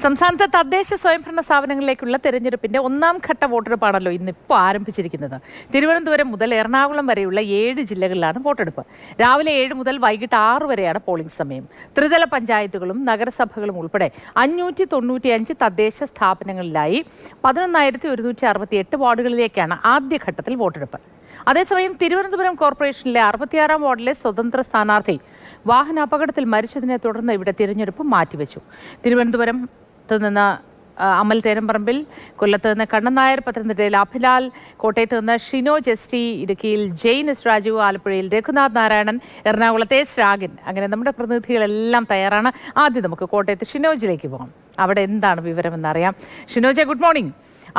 സംസ്ഥാനത്തെ തദ്ദേശ സ്വയംഭരണ സ്ഥാപനങ്ങളിലേക്കുള്ള തെരഞ്ഞെടുപ്പിന്റെ ഒന്നാം ഘട്ട വോട്ടെടുപ്പാണല്ലോ ഇന്നിപ്പോൾ ആരംഭിച്ചിരിക്കുന്നത്. തിരുവനന്തപുരം മുതൽ എറണാകുളം വരെയുള്ള 7 ജില്ലകളിലാണ് വോട്ടെടുപ്പ്. രാവിലെ 7 മുതൽ വൈകിട്ട് 6 വരെയാണ് പോളിംഗ് സമയം. ത്രിതല പഞ്ചായത്തുകളും നഗരസഭകളും ഉൾപ്പെടെ 595 തദ്ദേശ സ്ഥാപനങ്ങളിലായി 11,168 വാർഡുകളിലേക്കാണ് ആദ്യഘട്ടത്തിൽ വോട്ടെടുപ്പ്. അതേസമയം തിരുവനന്തപുരം കോർപ്പറേഷനിലെ 66-ാം വാർഡിലെ സ്വതന്ത്ര സ്ഥാനാർത്ഥി വാഹനാപകടത്തിൽ മരിച്ചതിനെ തുടർന്ന് ഇവിടെ തിരഞ്ഞെടുപ്പ് മാറ്റിവെച്ചു. തിരുവനന്തപുരത്ത് നിന്ന് അമൽ തേരമ്പറമ്പിൽ, കൊല്ലത്ത് നിന്ന് കണ്ണൻ നായർ, പത്തനംതിട്ടയിൽ അഭിലാൽ, കോട്ടയത്ത് നിന്ന് ഷിനോ ജസ്റ്റി, ഇടുക്കിയിൽ ജെയിൻ എസ് രാജു, ആലപ്പുഴയിൽ രഘുനാഥ് നാരായണൻ, എറണാകുളത്തെ ശ്രാഗൻ. അങ്ങനെ നമ്മുടെ പ്രതിനിധികളെല്ലാം തയ്യാറാണ്. ആദ്യം നമുക്ക് കോട്ടയത്ത് ഷിനോജിലേക്ക് പോകാം. അവിടെ എന്താണ് വിവരമെന്നറിയാം. ഷിനോജ, ഗുഡ് മോർണിംഗ്.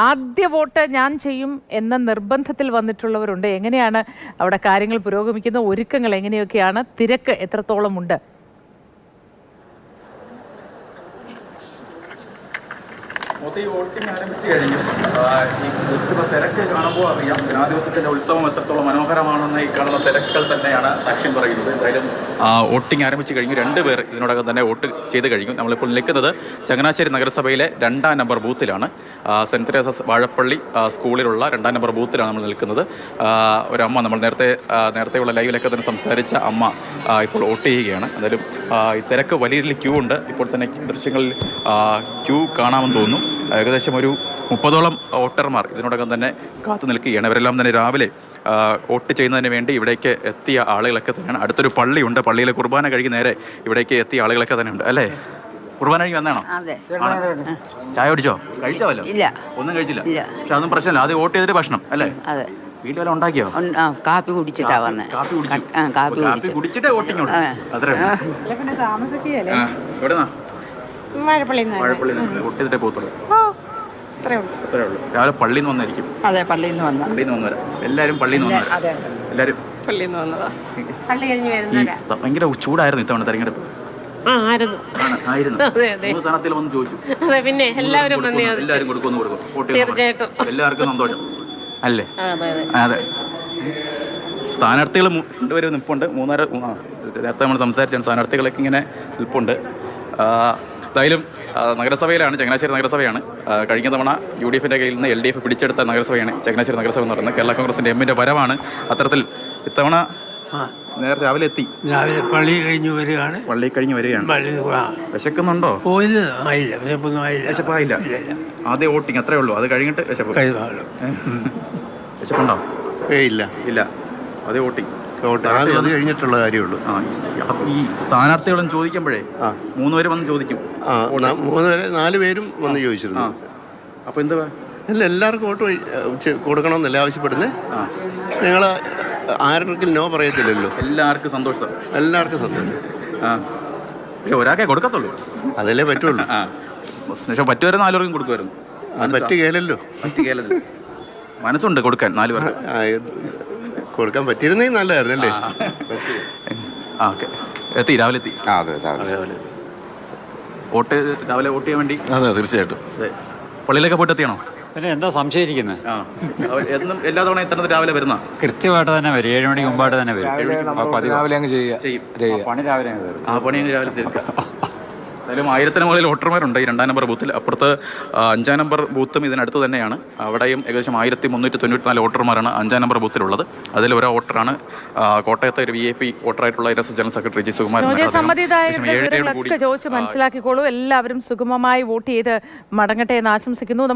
ആദ്യ വോട്ട് ഞാൻ ചെയ്യും എന്ന നിർബന്ധത്തിൽ വന്നിട്ടുള്ളവരുണ്ട്. എങ്ങനെയാണ് അവിടെ കാര്യങ്ങൾ പുരോഗമിക്കുന്ന? ഒരുക്കങ്ങൾ എങ്ങനെയൊക്കെയാണ്? തിരക്ക് എത്രത്തോളം ഉണ്ട്? വോട്ടിംഗ് ആരംഭിച്ചു കഴിഞ്ഞു. ഈ തിരക്ക് കാണുമ്പോൾ അറിയാം ജനാധിപത്യത്തിന്റെ ഉത്സവം എത്രത്തോളം മനോഹരമാണെന്ന് ഈ കാണുന്ന തിരക്കുകൾ തന്നെയാണ് സാക്ഷ്യം പറയുന്നത്. എന്തായാലും വോട്ടിംഗ് ആരംഭിച്ചു കഴിഞ്ഞു. 2 പേർ ഇതിനോടകം തന്നെ വോട്ട് ചെയ്ത് കഴിഞ്ഞു. നമ്മളിപ്പോൾ നിൽക്കുന്നത് ചങ്ങനാശ്ശേരി നഗരസഭയിലെ 2-ാം നമ്പർ ബൂത്തിലാണ്. സെൻറ്റ് തെരേസസ് വാഴപ്പള്ളി സ്കൂളിലുള്ള 2-ാം നമ്പർ ബൂത്തിലാണ് നമ്മൾ നിൽക്കുന്നത്. ഒരമ്മ, നമ്മൾ നേരത്തെയുള്ള ലൈവിലൊക്കെ തന്നെ സംസാരിച്ച അമ്മ ഇപ്പോൾ വോട്ട് ചെയ്യുകയാണ്. എന്തായാലും ഈ തിരക്ക് വലിയ രീതിയിൽ ക്യൂ ഉണ്ട്. ഇപ്പോൾ തന്നെ ദൃശ്യങ്ങളിൽ ക്യൂ കാണാമെന്ന് തോന്നുന്നു. ഏകദേശം ഒരു 30ഓളം വോട്ടർമാർ ഇതിനോടകം തന്നെ കാത്തു നിൽക്കുകയാണ്. ഇവരെല്ലാം തന്നെ രാവിലെ വോട്ട് ചെയ്യുന്നതിന് വേണ്ടി ഇവിടേക്ക് എത്തിയ ആളുകളൊക്കെ തന്നെയാണ്. അടുത്തൊരു പള്ളിയുണ്ട്. പള്ളിയിലെ കുർബാന കഴിഞ്ഞ് നേരെ ഇവിടേക്ക് എത്തിയ ആളുകളൊക്കെ തന്നെ ഉണ്ട് അല്ലേ? കുർബാന കഴിഞ്ഞ് വന്നാണോ? ചായ കുടിച്ചോ? കഴിച്ചോല്ലോ? ഇല്ല, ഒന്നും കഴിച്ചില്ല. പക്ഷെ അതൊന്നും പ്രശ്നമില്ല. ആദ്യം വോട്ട് ചെയ്തിട്ട് ഭക്ഷണം അല്ലേ? വീട്ടിൽ വല്ല ഉണ്ടാക്കിയോ? കാപ്പി കുടിച്ചിട്ടാ വന്നത്. കാപ്പി കുടിച്ചിട്ടേ വോട്ടിങ് അത്രേ. എവിടെന്നാ? വാഴപ്പള്ളി വോട്ട് ചെയ്തിട്ടേ പോകത്തുള്ളൂ. അത്രേ ഉള്ളൂ. രാവിലെ പള്ളിയിൽ നിന്ന് വന്നായിരിക്കും. അതെ, പള്ളിയിൽ നിന്ന് വന്നവരാ. എല്ലാവരും പള്ളിയിൽ നിന്ന് വന്നവരാ. എല്ലാവരും പള്ളിയിൽ നിന്ന് വന്നതാ. ഭയങ്കര ചൂടായിരുന്നു ഇത്തവണ തെരഞ്ഞെടുപ്പ്. സ്ഥാനത്തിൽ വന്ന് ചോദിച്ചു. പിന്നെ എല്ലാവരും കൊടുക്കും. തീർച്ചയായിട്ടും എല്ലാവർക്കും സന്തോഷം അല്ലേ? അതെ. സ്ഥാനാർത്ഥികൾ 2 പേര് നിൽപ്പുണ്ട്. നേരത്തെ നമ്മൾ സംസാരിച്ചാണ്. സ്ഥാനാർത്ഥികളൊക്കെ ഇങ്ങനെ നിൽപ്പുണ്ട്. എന്തായാലും നഗരസഭയിലാണ്, ചങ്ങനാശ്ശേരി നഗരസഭയാണ്. കഴിഞ്ഞ തവണ UDFിൻ്റെ കയ്യിൽ നിന്ന് LDF പിടിച്ചെടുത്ത നഗരസഭയാണ് ചങ്ങനാശ്ശേരി നഗരസഭ എന്ന് പറയുന്നത്. കേരള കോൺഗ്രസിൻ്റെ എമ്മിൻ്റെ വരവാണ്. അത്തരത്തിൽ ഇത്തവണ രാവിലെ എത്തി. രാവിലെ പള്ളി കഴിഞ്ഞ് വരികയാണ്. വിശക്കുന്നുണ്ടോ? വിശപ്പായില്ല. ആദ്യം വോട്ടിങ് അത്രേ ഉള്ളൂ. അത് കഴിഞ്ഞിട്ട് വിശപ്പുണ്ടോ? ഇല്ല. അതേ വോട്ടിങ് അത് കഴിഞ്ഞിട്ടുള്ള കാര്യമുള്ളൂ. ഈ സ്ഥാനാർത്ഥികളും ചോദിക്കുമ്പോഴേ 3 പേര് വന്ന് ചോദിക്കും. 4 പേരും വന്ന് ചോദിച്ചിരുന്നു. അപ്പൊ എന്താ എല്ലാവർക്കും വോട്ട് കൊടുക്കണമെന്നല്ലേ ആവശ്യപ്പെടുന്നത്? ഞങ്ങൾ ആർക്കും നോ പറയത്തില്ലല്ലോ. എല്ലാവർക്കും സന്തോഷം. പക്ഷെ ഒരാൾക്കേ കൊടുക്കത്തുള്ളൂ. അതല്ലേ പറ്റുള്ളൂ. പക്ഷെ പറ്റുമായിരുന്നു 4 പേർക്കും കൊടുക്കുമായിരുന്നു. പറ്റുകയില്ലല്ലോ. മനസ്സുണ്ട് കൊടുക്കാൻ 4 പേർക്ക്. കൊടുക്കാൻ പറ്റിയിരുന്നെങ്കിൽ നല്ലതായിരുന്നല്ലേ? ഓക്കെ. രാവിലെ എത്തി. രാവിലെ വോട്ട് ചെയ്യാൻ വേണ്ടി. അതെ, തീർച്ചയായിട്ടും. പള്ളിയിലൊക്കെ പോയിട്ട് എത്തിയാണോ? പിന്നെ എന്താ സംശയിക്കുന്നത്? എന്നും എല്ലാ തവണ ഇത്ര രാവിലെ വരുന്ന കൃത്യമായിട്ട് തന്നെ വരും. 7 മണിക്ക് മുമ്പായിട്ട് തന്നെ വരും. രാവിലെ അങ്ങ് പണി രാവിലെ തീർക്കാം. എന്തായാലും 1000-ന് മുകളിൽ വോട്ടർമാരുണ്ട് ഈ 2-ാം നമ്പർ ബൂത്തിൽ. അപ്പുറത്ത് 5-ാം നമ്പർ ബൂത്തും ഇതിനടുത്ത് തന്നെയാണ്. അവിടെയും ഏകദേശം 1394 വോട്ടർമാരാണ് 5-ാം നമ്പർ ബൂത്തിലുള്ളത്. അതിൽ ഒരു വോട്ടറാണ് കോട്ടയത്തെ ഒരു VIP വോട്ടറായിട്ടുള്ള ജനറൽ സെക്രട്ടറി ജി സുകുമാരൻ. ചോദിച്ച് മനസ്സിലാക്കിക്കോളൂ. എല്ലാവരും സുഗമമായി വോട്ട് ചെയ്ത് മടങ്ങട്ടെ എന്ന് ആശംസിക്കുന്നു.